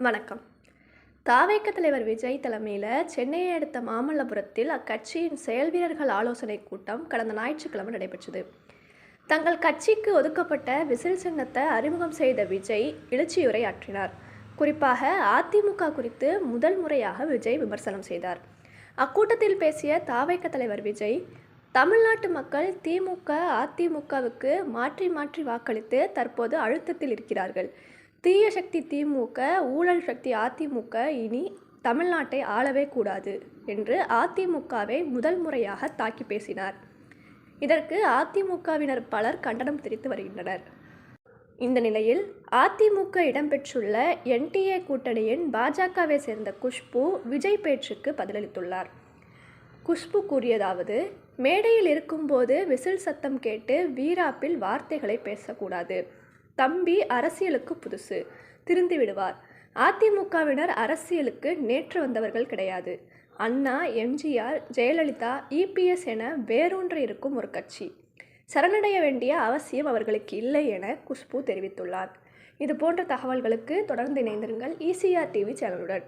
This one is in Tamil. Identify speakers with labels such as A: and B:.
A: வணக்கம். தாவேக தலைவர் விஜய் தலைமையில் சென்னையை அடுத்த மாமல்லபுரத்தில் அக்கட்சியின் செயல் வீரர்கள் ஆலோசனை கூட்டம் கடந்த ஞாயிற்றுக்கிழமை நடைபெற்றது. தங்கள் கட்சிக்கு ஒதுக்கப்பட்ட விசில் சின்னத்தை அறிமுகம் செய்த விஜய் எழுச்சியுரை ஆற்றினார். குறிப்பாக அதிமுக குறித்து முதல் முறையாக விஜய் விமர்சனம் செய்தார். அக்கூட்டத்தில் பேசிய தாவேக தலைவர் விஜய், தமிழ்நாட்டு மக்கள் திமுக அதிமுகவுக்கு மாற்றி மாற்றி வாக்களித்து தற்போது அழுத்தத்தில் இருக்கிறார்கள். தீய சக்தி திமுக, ஊழல் சக்தி அதிமுக இனி தமிழ்நாட்டை ஆளவே கூடாது என்று அதிமுகவை முதல் முறையாக தாக்கி பேசினார். இதற்கு அதிமுகவினர் பலர் கண்டனம் தெரிவித்து வருகின்றனர். இந்த நிலையில் அதிமுக இடம்பெற்றுள்ள என்டிஏ கூட்டணியின் பாஜகவை சேர்ந்த குஷ்பு விஜய் பேச்சுக்கு பதிலளித்துள்ளார். குஷ்பு கூறியதாவது: மேடையில் இருக்கும்போது விசில் சத்தம் கேட்டு வீராப்பில் வார்த்தைகளை பேசக்கூடாது. தம்பி அரசியலுக்கு புதுசு, திருந்து விடுவார். அதிமுகவினர் அரசியலுக்கு நேற்று வந்தவர்கள் கிடையாது. அண்ணா, எம்ஜிஆர், ஜெயலலிதா, இபிஎஸ் என வேரூன்றி இருக்கும் ஒரு கட்சி. சரணடைய வேண்டிய அவசியம் அவர்களுக்கு இல்லை என குஷ்பு தெரிவித்துள்ளார். இது போன்ற தகவல்களுக்கு தொடர்ந்து இணைந்திருங்கள் ECR TV சேனலுடன்.